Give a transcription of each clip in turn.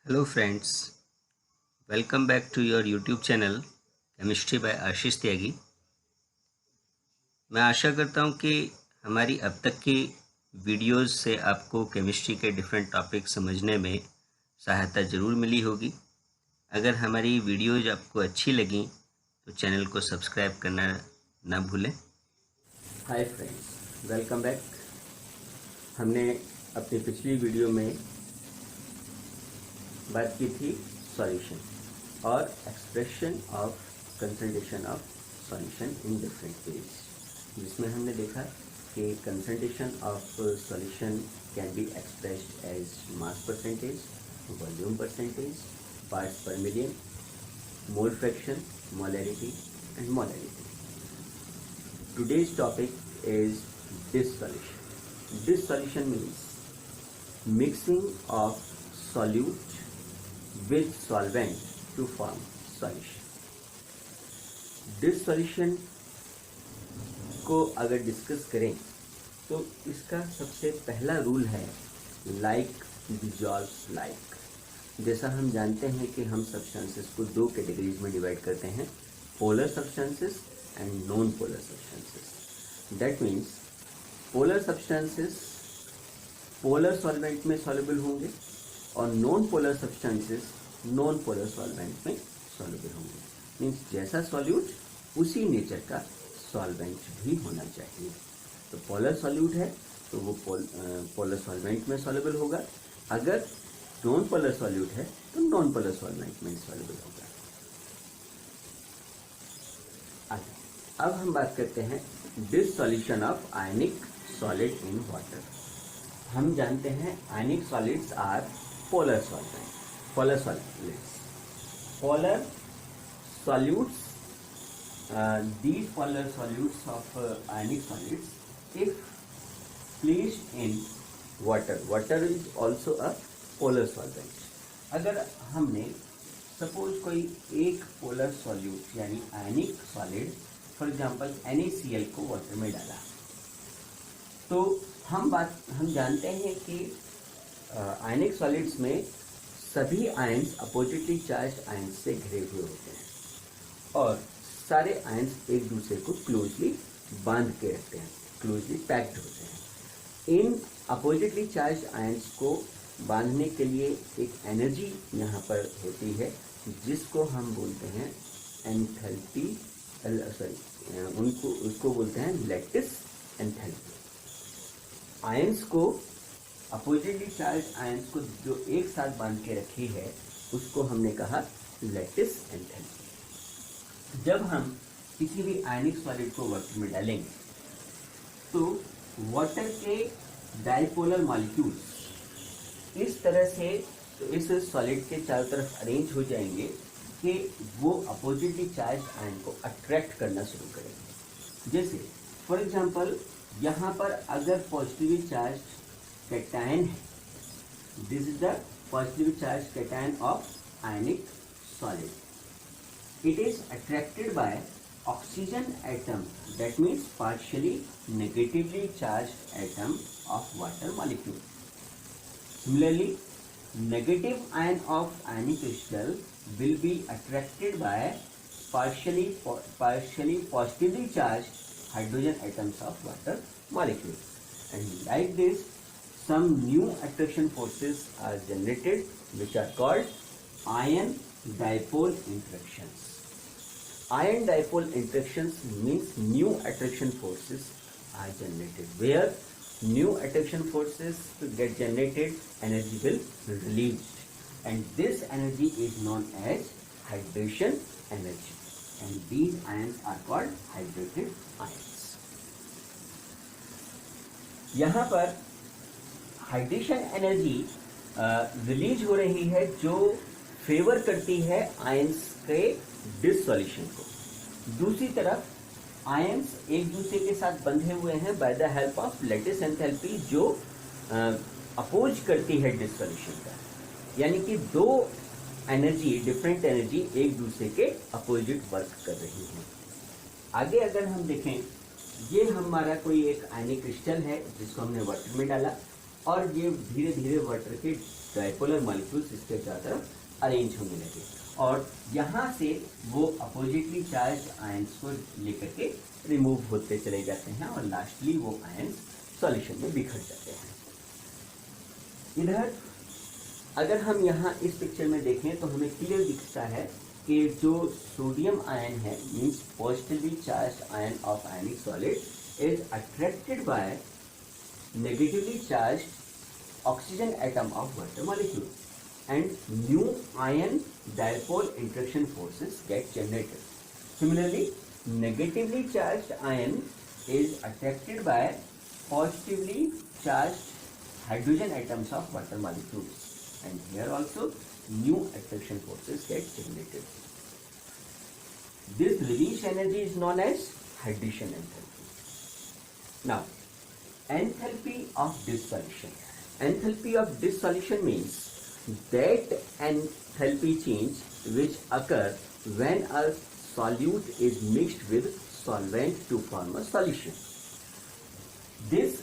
Hello friends, welcome back to your YouTube channel chemistry by Ashish Tyagi. मैं आशा करता हूँ कि हमारी अब तक की वीडियोस से आपको केमिस्ट्री के डिफरेंट टॉपिक समझने में सहायता ज़रूर मिली होगी। अगर हमारी वीडियोज आपको अच्छी लगी तो चैनल को सब्सक्राइब करना ना भूलें। Hi friends, welcome back. हमने अपनी पिछली वीडियो में बात की थी सॉल्यूशन और expression of concentration of solution in different ways, जिसमें हमने देखा कि concentration of solution can be expressed as mass percentage, volume percentage, parts per million, mole fraction, molarity and molarity. Today's topic is dissolution. Dissolution means mixing of solute with solvent to form solution. Dissolution को अगर discuss करें तो इसका सबसे पहला rule है like dissolves like. जैसा हम जानते हैं कि हम सब्सटेंसेस को दो कैटेगरीज में डिवाइड करते हैं, polar substances and non polar substances. That means polar substances polar solvent में सॉल्युबल होंगे और non polar substances non polar solvent में सॉल्युबल होंगे। मीन्स जैसा सॉल्यूट उसी नेचर का सॉल्वेंट भी होना चाहिए। तो पोलर सॉल्यूट है तो वो पोलर सॉल्वेंट में सॉल्युबल होगा, अगर नॉन पोलर सॉल्यूट है तो नॉन पोलर सॉल्वेंट में सॉल्युबल होगा। आगे अब हम बात करते हैं dissolution of ionic solid in water. हम जानते हैं ionic solids are polar solvent, polar solids, polar solutes, these polar solutes of ionic solids, if placed in water, water is also a polar solvent। अगर हमने suppose कोई एक polar solute यानी आयनिक solid for example NaCl को water में डाला, तो हम जानते हैं कि आयनिक सॉलिड्स में सभी आयन्स अपोजिटली चार्ज आयन्स से घिरे हुए होते हैं और सारे आयन्स एक दूसरे को क्लोजली बांध के रखते हैं, क्लोजली पैक्ड होते हैं। इन अपोजिटली चार्ज आयन्स को बांधने के लिए एक एनर्जी यहाँ पर होती है जिसको हम बोलते हैं एंथैल्पी, उसको बोलते हैं लैटिस एंथैल्पी। आयन्स को अपोजिटली चार्ज आयन्स को जो एक साथ बांध के रखी है उसको हमने कहा लैटिस एंथैल्पी। जब हम किसी भी आयनिक सॉलिड को वाटर में डालेंगे तो वाटर के डाइपोलर मॉलिक्यूल्स इस तरह से इस सॉलिड के चारों तरफ अरेंज हो जाएंगे कि वो अपोजिटली चार्ज आयन को अट्रैक्ट करना शुरू करेंगे। जैसे फॉर एग्जांपल यहाँ पर अगर पॉजिटिवली चार्ज कैटायन है, this is the positively charge cation of ionic solid, it is attracted by oxygen atom, that means partially negatively charged atom of water molecule. Similarly, negative ion of ionic crystal will be attracted by partially positively charged hydrogen atoms of water molecule, and like this some new attraction forces are generated which are called ion dipole interactions. Ion dipole interactions means new attraction forces are generated. Where new attraction forces get generated, energy will be released, and this energy is known as hydration energy, and these ions are called hydrated ions. यहाँ पर hydration energy release हो रही है जो favour करती है ions के dissolution को। दूसरी तरफ आयंस एक दूसरे के साथ बंधे हुए हैं by the help of lattice enthalpy जो अपोज करती है डिसॉल्यूशन का, यानी कि दो एनर्जी, डिफरेंट एनर्जी एक दूसरे के अपोजिट वर्क कर रही हैं। आगे अगर हम देखें, ये हमारा कोई एक आयनिक क्रिस्टल है जिसको हमने वाटर में डाला और ये धीरे धीरे वाटर के डायपोलर मॉलिक्यूल्स इसके चारों तरफ अरेंज होने लगे और यहाँ से वो अपोजिटली चार्ज आयंस को लेकर के रिमूव होते चले जाते हैं और लास्टली वो आयंस सॉल्यूशन में बिखर जाते हैं। इधर अगर हम यहाँ इस पिक्चर में देखें तो हमें क्लियर दिखता है कि जो सोडियम आयन है means positively charge ion of ionic solid is attracted by negatively charge oxygen atom of water molecule and new ion dipole interaction forces get generated. Similarly, negatively charged ion is attracted by positively charged hydrogen atoms of water molecules, and here also new attraction forces get generated. This released energy is known as hydration enthalpy. Now, enthalpy of dissolution. Enthalpy of dissolution means that enthalpy change which occur when a solute is mixed with solvent to form a solution. This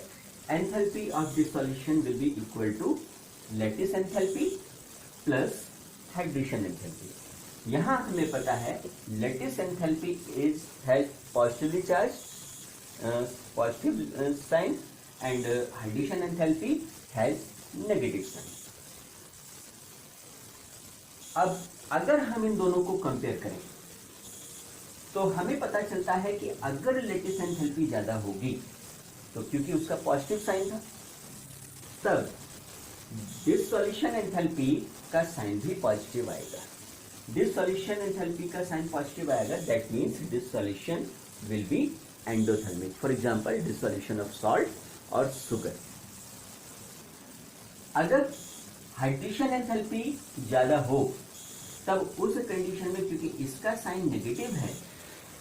enthalpy of dissolution will be equal to lattice enthalpy plus hydration enthalpy. यहाँ हमें पता है lattice enthalpy has positively charged positive sign and hydration enthalpy has negative sign. अब अगर हम इन दोनों को compare करें तो हमें पता चलता है कि अगर लेटिस एंथैल्पी ज्यादा होगी तो क्योंकि उसका पॉजिटिव साइन था तब डिसॉल्यूशन एंथैल्पी का साइन भी पॉजिटिव आएगा। डिसॉल्यूशन एंथैल्पी का साइन पॉजिटिव आएगा that means dissolution will B endothermic. For example dissolution of salt और शुगर। अगर हाइड्रेशन एंथैल्पी ज्यादा हो तब उस कंडीशन में क्योंकि इसका साइन नेगेटिव है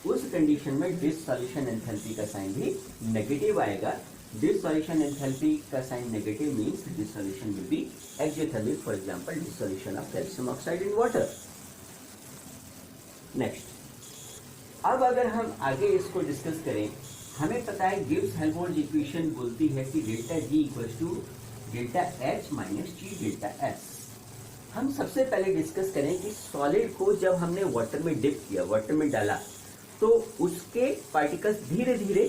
उस कंडीशन में डिसॉल्यूशन एंथैल्पी का साइन भी नेगेटिव आएगा। डिसॉल्यूशन एंथैल्पी का sign negative means dissolution will be exothermic. For example dissolution of calcium oxide in water. Next, अब अगर हम आगे इसको डिस्कस करें हमें पता है गिब्स हेल्महोल्ट्ज इक्वेशन बोलती है कि delta G equals to delta H minus G delta S. हम सबसे पहले डिस्कस करें कि सॉलिड को जब हमने वाटर में डिप किया वाटर में डाला तो उसके पार्टिकल्स धीरे धीरे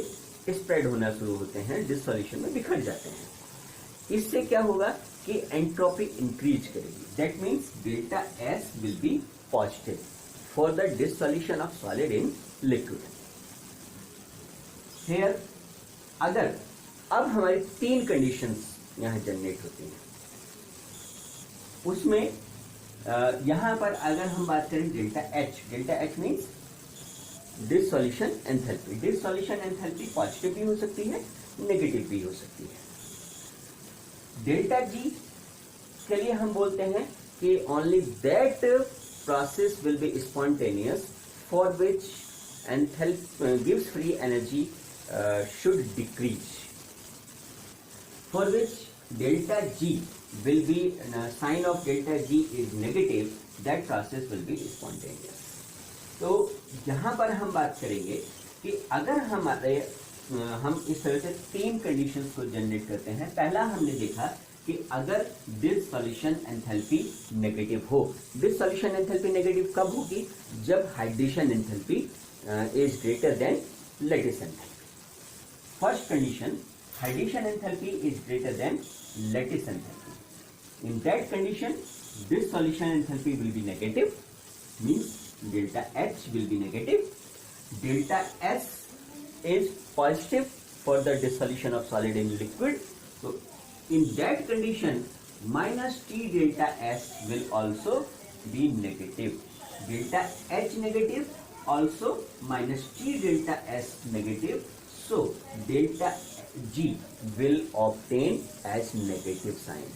स्प्रेड होना शुरू होते हैं डिसॉल्यूशन में बिखर जाते हैं। इससे क्या होगा कि एंट्रोपी इंक्रीज करेगी that means delta S will be positive for the dissolution of solid in liquid. Here अगर अब हमारी तीन कंडीशंस यहां जनरेट होती हैं उसमें यहां पर अगर हम बात करें delta H means dissolution enthalpy. Dissolution enthalpy positive भी हो सकती है नेगेटिव भी हो सकती है। डेल्टा जी के लिए हम बोलते हैं कि only that process will be spontaneous for which gives free energy should decrease. For which delta G will be sign of delta G is negative, that process will be spontaneous. तो यहाँ पर हम बात करेंगे कि अगर हम इस तरह से तीन कंडीशंस को जनरेट करते हैं। पहला हमने देखा कि अगर डिसॉल्यूशन एंथैल्पी नेगेटिव हो। डिसॉल्यूशन एंथैल्पी नेगेटिव कब होगी? जब hydration enthalpy is greater than lattice enthalpy. First condition hydration enthalpy is greater than lattice enthalpy. In that condition, dissolution enthalpy will be negative, means delta H will be negative. Delta S is positive for the dissolution of solid in liquid. So, in that condition, minus T delta S will also be negative. Delta H negative, also minus T delta S negative. So, delta G will obtain as negative sign.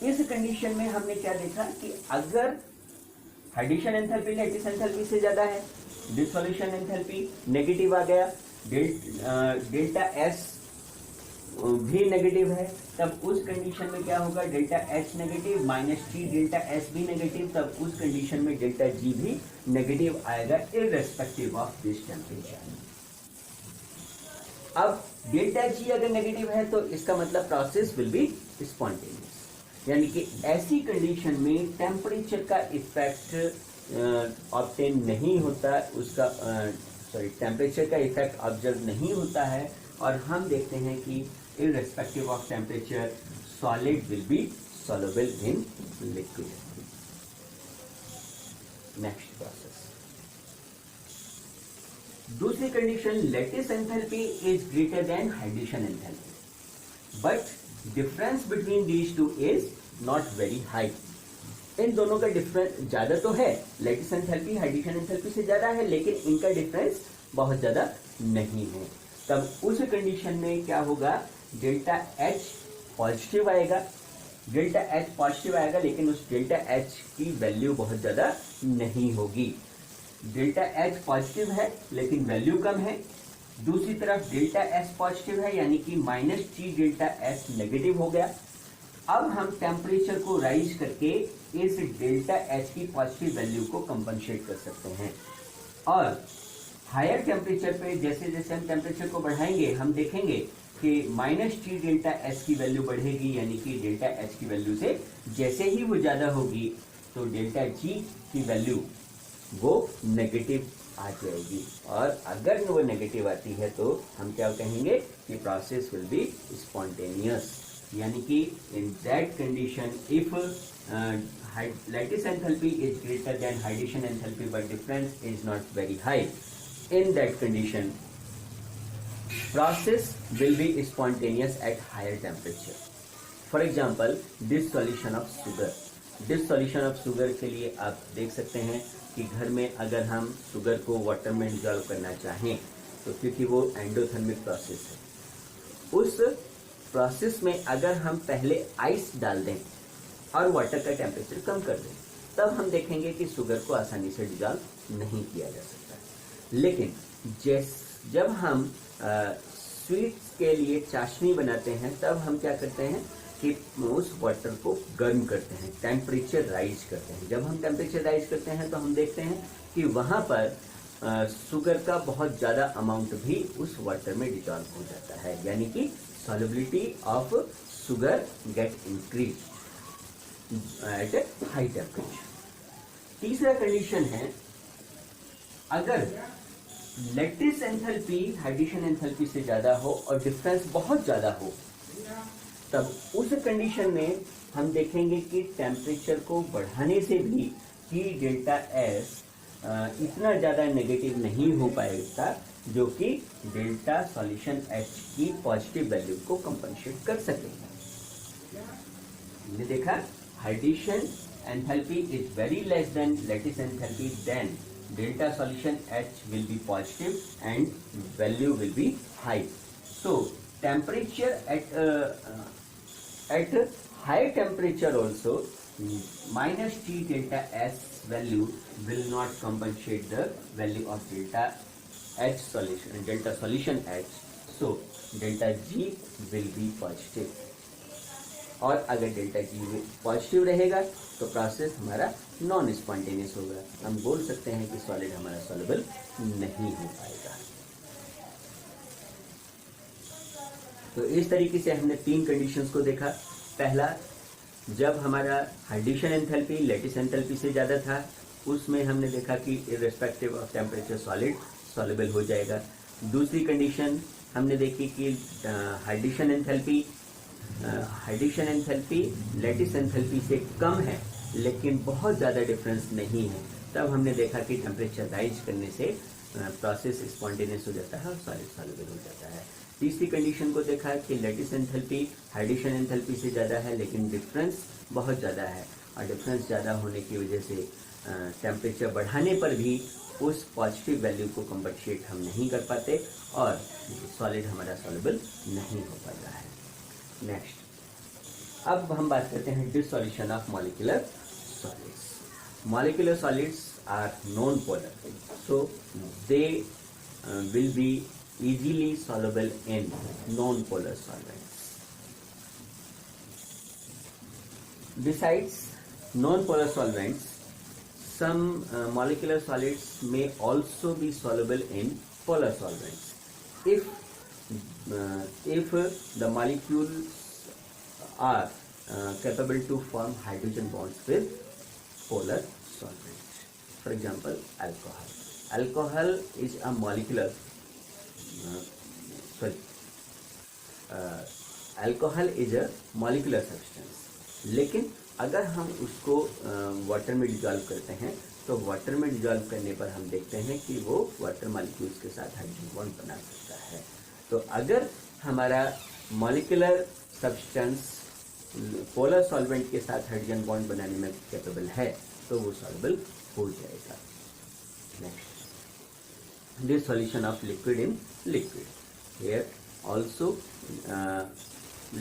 इस condition में हमने क्या देखा कि अगर hydration enthalpy lettuce enthalpy से ज्यादा है डिसॉल्यूशन एंथैल्पी नेगेटिव आ गया डेल्टा एस भी नेगेटिव है तब उस कंडीशन में क्या होगा delta H negative minus T delta S भी नेगेटिव तब उस कंडीशन में डेल्टा जी भी नेगेटिव आएगा इररेस्पेक्टिव ऑफ दिस टेम्परेचर। अब डेल्टा जी अगर नेगेटिव है तो इसका मतलब प्रोसेस विल बी स्पॉन्टेनियस, यानी कि ऐसी कंडीशन में टेम्परेचर का इफेक्ट ऑब्टेन नहीं होता, उसका टेम्परेचर का इफेक्ट ऑब्जर्व नहीं होता है, और हम देखते हैं कि irrespective of temperature solid will be soluble in liquid. Next process, दूसरी condition, lattice enthalpy is greater than hydration enthalpy, but difference between these two is not very high. इन दोनों का डिफरेंस ज्यादा तो है, लैटिस एंथैल्पी हाइड्रेशन एंथैल्पी से ज्यादा है, लेकिन इनका डिफरेंस बहुत ज्यादा नहीं है। तब उस कंडीशन में क्या होगा, डेल्टा एच पॉजिटिव आएगा, डेल्टा एच पॉजिटिव आएगा, लेकिन उस डेल्टा एच की वैल्यू बहुत ज्यादा नहीं होगी। डेल्टा एच पॉजिटिव है लेकिन वैल्यू कम है। दूसरी तरफ डेल्टा एस पॉजिटिव है, यानी कि minus T delta S negative हो गया। अब हम टेम्परेचर को राइज करके इस डेल्टा एच की पॉजिटिव वैल्यू को कंपनसेट कर सकते हैं, और हायर टेम्परेचर पे जैसे जैसे हम टेम्परेचर को बढ़ाएंगे हम देखेंगे कि माइनस टी डेल्टा एस की वैल्यू बढ़ेगी, यानी कि डेल्टा एच की वैल्यू से जैसे ही वो ज्यादा होगी तो डेल्टा जी की वैल्यू वो नेगेटिव आ जाएगी, और अगर वो नेगेटिव आती है तो हम क्या कहेंगे कि प्रोसेस विल बी स्पॉन्टेनियस, यानी कि in that condition if lattice enthalpy is greater than hydration enthalpy but difference is not very high, in that condition process will be spontaneous at higher temperature. For example, dissolution of sugar. Dissolution of sugar के लिए आप देख सकते हैं कि घर में अगर हम शुगर को वाटर में डिजॉल्व करना चाहें तो क्योंकि वो एंडोथर्मिक प्रोसेस है, उस प्रोसेस में अगर हम पहले आइस डाल दें और वाटर का टेम्परेचर कम कर दें, तब हम देखेंगे कि शुगर को आसानी से डिजॉल्व नहीं किया जा सकता। लेकिन जब हम स्वीट्स के लिए चाशनी बनाते हैं तब हम क्या करते हैं कि उस वाटर को गर्म करते हैं, टेम्परेचर राइज करते हैं। जब हम टेम्परेचर राइज करते हैं तो हम देखते हैं कि वहाँ पर शुगर का बहुत ज़्यादा अमाउंट भी उस वाटर में डिजॉल्व हो जाता है, यानी कि solubility of sugar gate increase at A high temperature. तीसरा कंडीशन है, अगर लैटिस एंथैल्पी हाइड्रेशन एंथैल्पी से ज्यादा हो और डिफरेंस बहुत ज्यादा हो, तब उस कंडीशन में हम देखेंगे कि टेम्परेचर को बढ़ाने से भी टी डेल्टा एस इतना ज्यादा नेगेटिव नहीं हो पाएगा जो कि डेल्टा सॉल्यूशन एच की पॉजिटिव वैल्यू को कंपनसेट कर सकेगा। हमने देखा hydration enthalpy is very less than lattice enthalpy, then delta solution H will be positive and value will be high. So temperature at high temperature also minus T delta S value will not compensate the value of delta H solution, delta solution H. So delta G will be positive. और अगर delta G positive रहेगा तो process हमारा non spontaneous होगा, हम बोल सकते हैं कि सॉलिड हमारा सॉल्युबल नहीं हो पाएगा। तो इस तरीके से हमने तीन कंडीशंस को देखा। पहला, जब हमारा हाइड्रेशन एंथैल्पी लैटिस एंथैल्पी से ज़्यादा था, उसमें हमने देखा कि irrespective of temperature solid soluble हो जाएगा। दूसरी कंडीशन हमने देखी कि हाइड्रेशन एंथैल्पी लैटिस एंथैल्पी से कम है लेकिन बहुत ज़्यादा डिफरेंस नहीं है, तब हमने देखा कि टेम्परेचर राइज करने से प्रोसेस स्पॉन्टेनियस हो जाता है और सॉलिड सॉल्युबल हो जाता है। तीसरी कंडीशन को देखा कि लैटिस एंथैल्पी हाइड्रेशन एंथैल्पी से ज़्यादा है लेकिन डिफरेंस बहुत ज़्यादा है, और डिफरेंस ज़्यादा होने की वजह से टेम्परेचर बढ़ाने पर भी उस पॉजिटिव वैल्यू को कंपनसेट हम नहीं कर पाते और सॉलिड हमारा सॉल्युबल नहीं हो पाता है। नेक्स्ट, अब हम बात करते हैं dissolution of molecular solids. Molecular solids are non polar, so they will be easily soluble in non-polar solvents. Besides non-polar solvents, some molecular solids may also be soluble in polar solvents if if the molecules are capable to form hydrogen bonds with polar solvents. For example, alcohol. Alcohol is a molecular alcohol is a molecular substance. लेकिन अगर हम उसको water में dissolve करते हैं तो water में dissolve करने पर हम देखते हैं कि वो वाटर मॉलिक्यूल्स के साथ हाइड्रोजन बॉन्ड बना सकता है। तो अगर हमारा मॉलिकुलर सब्सटेंस पोलर सॉल्वेंट के साथ हाइड्रोजन बॉन्ड बनाने में कैपेबल है तो वो सॉल्युबल हो जाएगा। Next, this solution of liquid in liquid. Here also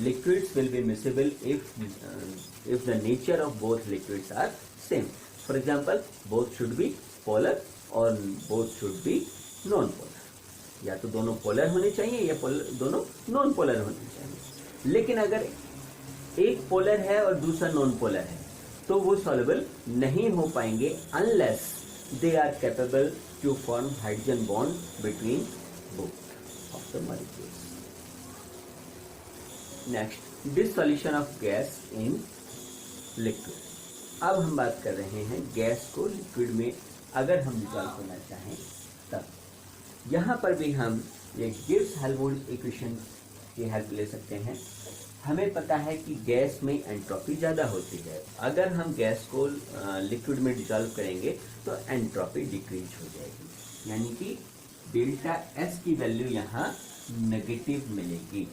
liquids will be miscible if the nature of both liquids are same. For example, both should be polar or both should be non-polar. या तो दोनों polar होने चाहिए या दोनों non polar होने चाहिए। लेकिन अगर एक पोलर है और दूसरा नॉन पोलर है तो वो सॉल्युबल नहीं हो पाएंगे unless they are capable to form hydrogen bond between both of the molecules. Next, dissolution of gas in liquid. अब हम बात कर रहे हैं गैस को लिक्विड में अगर हम डिसॉल्व करना चाहें तब। यहाँ पर भी हम ये गिब्स-हेल्महोल्ट्ज इक्वेशन की हेल्प ले सकते हैं। हमें पता है कि गैस में एंट्रोपी ज़्यादा होती है। अगर हम गैस को लिक्विड में डिसॉल्व करेंगे तो एंट्रोपी डिक्रीज हो जाएगी, यानी कि डेल्टा एस की वैल्यू यहाँ नेगेटिव मिलेगी,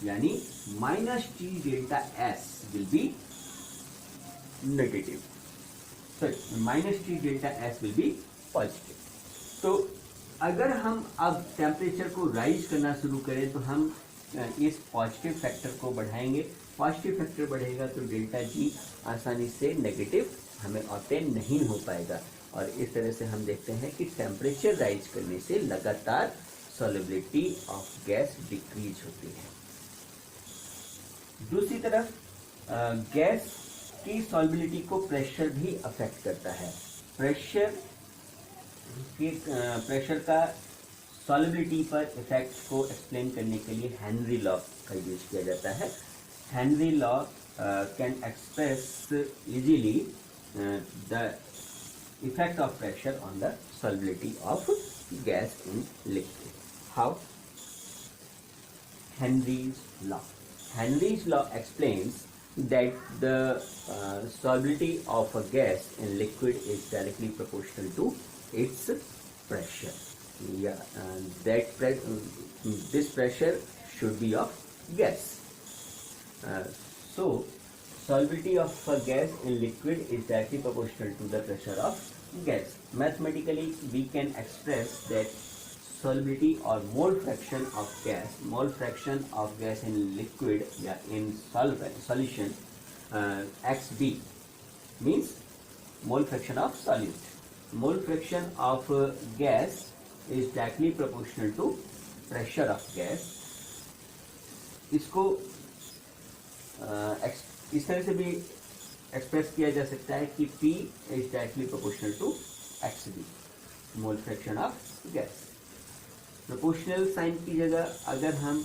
यानी minus T delta S will be negative, sorry minus T delta S will be positive. तो अगर हम अब टेम्परेचर को राइज करना शुरू करें तो हम इस पॉजिटिव फैक्टर को बढ़ाएंगे। पॉजिटिव फैक्टर बढ़ेगा तो डेल्टा जी आसानी से नेगेटिव हमें ऑब्टेन नहीं हो पाएगा, और इस तरह से हम देखते हैं कि टेम्परेचर राइज करने से लगातार सॉल्युबिलिटी ऑफ गैस डिक्रीज होती है। दूसरी तरफ गैस की सॉल्युबिलिटी को प्रेशर भी अफेक्ट करता है। प्रेशर का सॉल्युबिलिटी पर इफेक्ट को एक्सप्लेन करने के लिए हेनरी लॉ का यूज किया जाता है। Henry law can express easily the effect of pressure on the solubility of gas in liquid. How? Henry's law. Henry's law explains that the solubility of a gas in liquid is directly proportional to its pressure. This pressure should be of gas. So, solubility of a gas in liquid is directly proportional to the pressure of gas. Mathematically, we can express that solubility or mole fraction of gas in liquid या in solution XB means mole fraction of solute. Mole fraction of gas is directly proportional to pressure of gas. इसको इस तरह से भी express किया जा सकता है कि P is directly proportional to XB, mole fraction of gas. Proportional sign की जगह अगर हम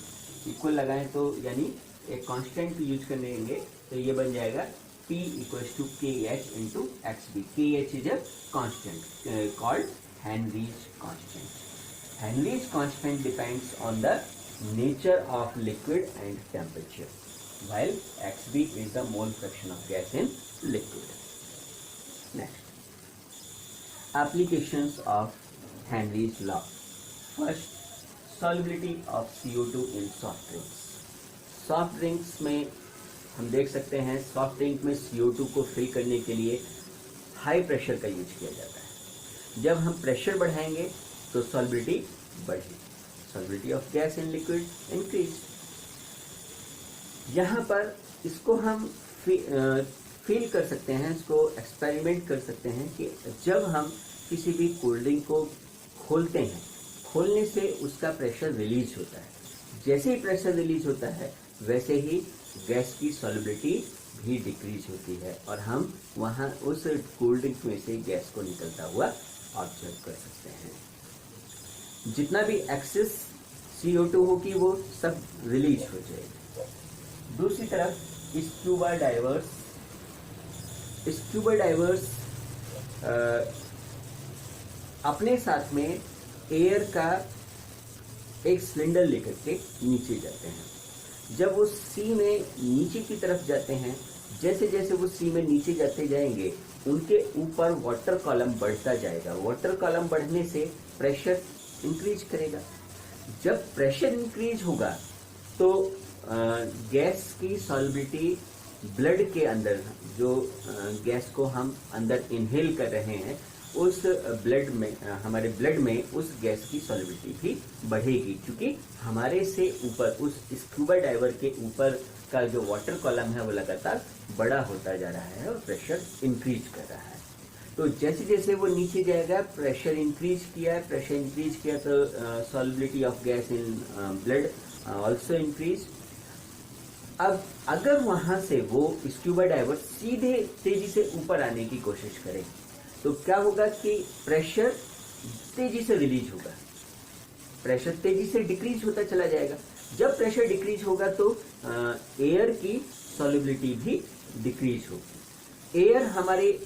इक्वल लगाएं तो यानी एक कांस्टेंट यूज करेंगे तो ये बन जाएगा P equals to KH into XB। KH is a constant called Henry's constant. Henry's constant depends on the nature of liquid and temperature, while XB is the mole fraction of gas in liquid. Next, applications of Henry's law. First, solubility of CO2 in soft drinks. Soft drinks में हम देख सकते हैं soft drink में CO2 को fill करने के लिए हाई प्रेशर का यूज किया जाता है। जब हम प्रेशर बढ़ाएंगे तो सॉल्युबिलिटी बढ़ेगी, solubility of gas in liquid increase. यहाँ पर इसको हम फील कर सकते हैं, इसको एक्सपेरिमेंट कर सकते हैं कि जब हम किसी भी कोल्ड ड्रिंक को खोलते हैं, खोलने से उसका प्रेशर रिलीज होता है। जैसे ही प्रेशर रिलीज होता है वैसे ही गैस की सॉल्युबिलिटी भी डिक्रीज होती है और हम वहाँ उस कोल्ड ड्रिंक में से गैस को निकलता हुआ ऑब्जर्व कर सकते हैं। जितना भी एक्सेस CO2 होगी वो सब रिलीज हो जाएगी। दूसरी तरफ स्कूबा डाइवर्स अपने साथ में एयर का एक सिलेंडर लेकर के नीचे जाते हैं। जब वो सी में नीचे की तरफ जाते हैं, जैसे जैसे वो सी में नीचे जाते जाएंगे उनके ऊपर वाटर कॉलम बढ़ता जाएगा। वाटर कॉलम बढ़ने से प्रेशर इंक्रीज करेगा। जब प्रेशर इंक्रीज होगा तो गैस की सॉल्युबिलिटी ब्लड के अंदर, जो गैस को हम अंदर इनहेल कर रहे हैं, उस ब्लड में, हमारे ब्लड में उस गैस की सॉल्युबिलिटी भी बढ़ेगी, क्योंकि हमारे से ऊपर उस स्कूबा डाइवर के ऊपर का जो वाटर कॉलम है वो लगातार बड़ा होता जा रहा है और प्रेशर इंक्रीज कर रहा है। तो जैसे जैसे वो नीचे जाएगा, प्रेशर इंक्रीज किया तो solubility of gas in blood also increase. अब अगर वहां से वो स्कूबा डाइवर सीधे तेजी से ऊपर आने की कोशिश करे तो क्या होगा कि प्रेशर तेजी से रिलीज होगा, प्रेशर तेजी से डिक्रीज होता चला जाएगा। जब प्रेशर डिक्रीज होगा तो एयर की सॉल्युबिलिटी भी डिक्रीज होगी। एयर हमारे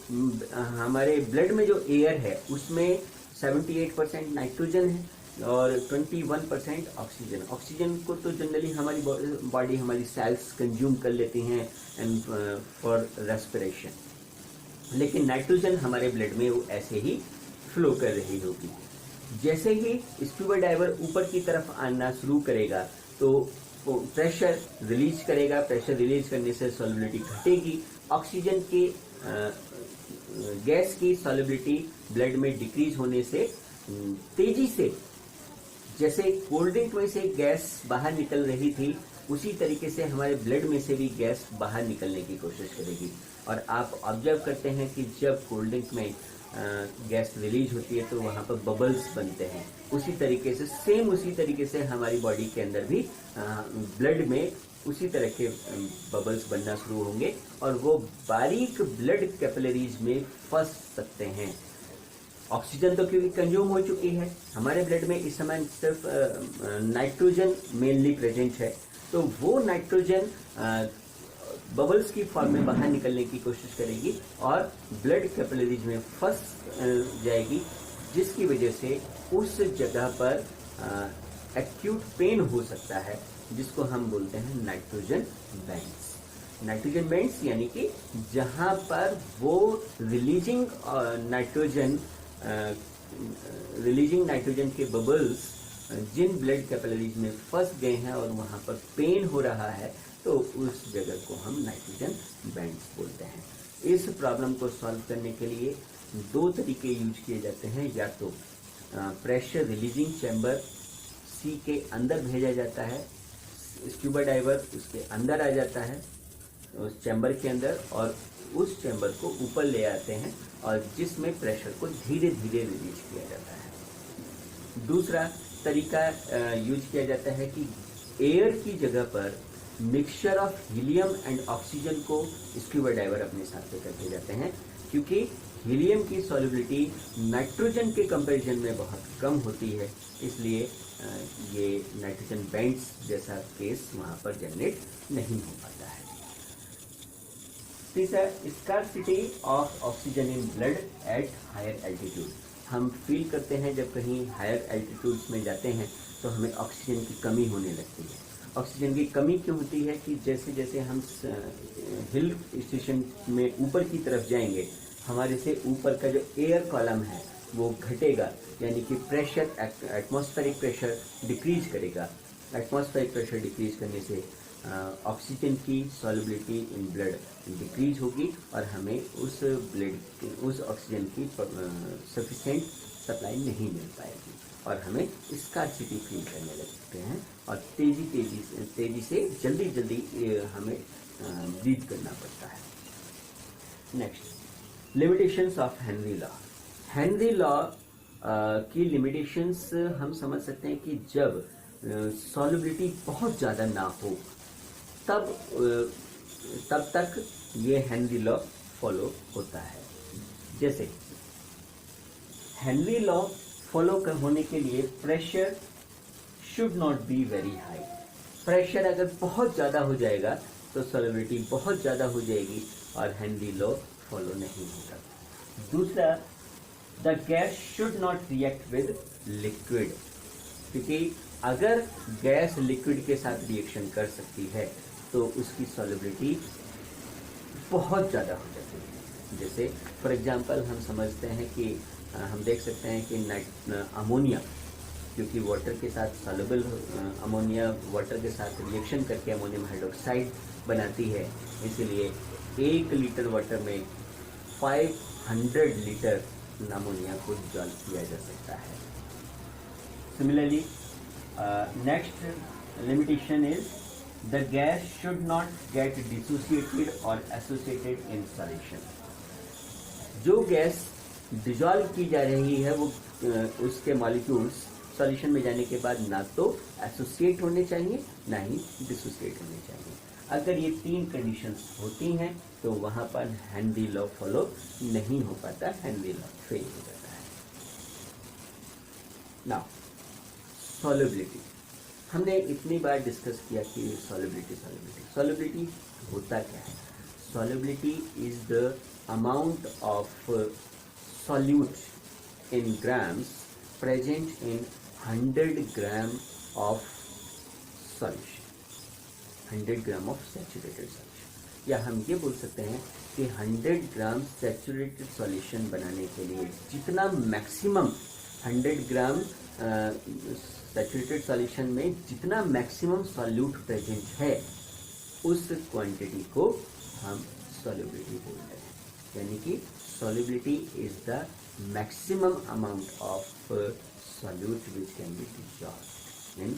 ब्लड में जो एयर है उसमें 78% नाइट्रोजन है और 21% ऑक्सीजन। ऑक्सीजन को तो जनरली हमारी बॉडी, हमारी सेल्स कंज्यूम कर लेती हैं एंड फॉर रेस्पिरेशन, लेकिन नाइट्रोजन हमारे ब्लड में वो ऐसे ही फ्लो कर रही होगी। जैसे ही स्कूबा डाइवर ऊपर की तरफ आना शुरू करेगा तो प्रेशर रिलीज करेगा। प्रेशर रिलीज करने से सॉल्युबिलिटी घटेगी। ऑक्सीजन की गैस की सॉल्युबिलिटी ब्लड में डिक्रीज होने से तेजी से, जैसे कोल्ड ड्रिंक में से गैस बाहर निकल रही थी, उसी तरीके से हमारे ब्लड में से भी गैस बाहर निकलने की कोशिश करेगी। और आप ऑब्जर्व करते हैं कि जब कोल्ड ड्रिंक में गैस रिलीज होती है तो वहाँ पर बबल्स बनते हैं। उसी तरीके से हमारी बॉडी के अंदर भी ब्लड में उसी तरह के बबल्स बनना शुरू होंगे और वो बारीक ब्लड कैपिलरीज में फंस सकते हैं। ऑक्सीजन तो क्योंकि कंज्यूम हो चुकी है, हमारे ब्लड में इस समय सिर्फ नाइट्रोजन मेनली प्रेजेंट है, तो वो नाइट्रोजन बबल्स की फॉर्म में बाहर निकलने की कोशिश करेगी और ब्लड कैपिलरीज में फंस जाएगी, जिसकी वजह से उस जगह पर एक्यूट पेन हो सकता है, जिसको हम बोलते हैं नाइट्रोजन बैंड्स। नाइट्रोजन बैंड्स यानी कि जहां पर वो रिलीजिंग नाइट्रोजन के बबल्स जिन ब्लड कैपिलरीज में फंस गए हैं और वहां पर पेन हो रहा है, तो उस जगह को हम नाइट्रोजन बैंड्स बोलते हैं। इस प्रॉब्लम को सॉल्व करने के लिए दो तरीके यूज किए जाते हैं। या तो प्रेशर रिलीजिंग चैम्बर सी के अंदर भेजा जाता है, स्कूबा डाइवर उसके अंदर आ जाता है उस चैम्बर के अंदर और उस चैम्बर को ऊपर ले आते हैं और जिसमें प्रेशर को धीरे धीरे रिलीज किया जाता है। दूसरा तरीका यूज किया जाता है कि एयर की जगह पर mixture of helium and oxygen को स्कूबा डाइवर अपने साथ में करके जाते हैं, क्योंकि हीलियम की सॉल्युबिलिटी नाइट्रोजन के कंपैरिजन में बहुत कम होती है, इसलिए ये नाइट्रोजन बैंड्स जैसा केस वहाँ पर जनरेट नहीं हो पाता है। तीसरा, scarcity of oxygen in blood at higher altitude. हम फील करते हैं जब कहीं हायर एल्टीट्यूड्स में जाते हैं तो हमें ऑक्सीजन की कमी होने लगती है। ऑक्सीजन की कमी क्यों होती है कि जैसे जैसे हम हिल स्टेशन में ऊपर की तरफ जाएंगे, हमारे से ऊपर का जो एयर कॉलम है वो घटेगा, यानी कि प्रेशर, एटमॉस्फेरिक प्रेशर डिक्रीज करेगा। एटमॉस्फेरिक प्रेशर डिक्रीज करने से ऑक्सीजन की सॉल्युबिलिटी इन ब्लड डिक्रीज होगी और हमें उस ऑक्सीजन की सफिशिएंट सप्लाई नहीं मिल पाएगी और हमें स्कार्सिटी फील करने लगते हैं और तेजी से जल्दी हमें ब्रीथ करना पड़ता है। Next, limitations of Henry law. Henry law की लिमिटेशंस हम समझ सकते हैं कि जब सॉल्युबिलिटी बहुत ज़्यादा ना हो तब तक ये हेनरी लॉ फॉलो होता है। जैसे हेनरी लॉ फॉलो होने के लिए pressure should not be very high. Pressure अगर बहुत ज़्यादा हो जाएगा तो सॉल्युबिलिटी बहुत ज़्यादा हो जाएगी और हेनरी लॉ फॉलो नहीं होगा। दूसरा, the gas should not react with liquid, क्योंकि अगर गैस लिक्विड के साथ रिएक्शन कर सकती है तो उसकी सॉल्युबिलिटी बहुत ज़्यादा हो जाती है। जैसे फॉर एग्जांपल हम समझते हैं कि हम देख सकते हैं कि अमोनिया, क्योंकि वाटर के साथ सॉल्युबल अमोनिया वाटर के साथ रिएक्शन करके अमोनियम हाइड्रोक्साइड बनाती है, इसलिए 1 लीटर वाटर में 500 लीटर अमोनिया को डिसॉल्व किया जा सकता है। Similarly next limitation is the gas should not get dissociated और एसोसिएटेड इन सॉल्यूशन। जो गैस डिसॉल्व की जा रही है वो उसके मॉलिक्यूल्स सॉल्यूशन में जाने के बाद ना तो एसोसिएट होने चाहिए ना ही डिसोसिएट होने चाहिए। अगर ये 3 कंडीशंस होती हैं तो वहाँ पर हेनरी लॉ फॉलो नहीं हो पाता, हेनरी लॉ फेल हो जाता है। नाउ सॉल्युबिलिटी, हमने इतनी बार डिस्कस किया कि सॉल्युबिलिटी होता क्या है। Solubility is the amount of solute in grams present in 100 gram of solution, 100 gram of saturated solution. या हम ये बोल सकते हैं कि 100 ग्राम सैचुरेटेड सॉल्यूशन बनाने के लिए जितना मैक्सिमम 100 ग्राम सैचुरेटेड सॉल्यूशन में जितना मैक्सिमम सॉल्यूट प्रेजेंट है उस क्वांटिटी को हम सॉल्युबिलिटी बोलते हैं। यानी कि solubility is the maximum amount of solute which can be dissolved in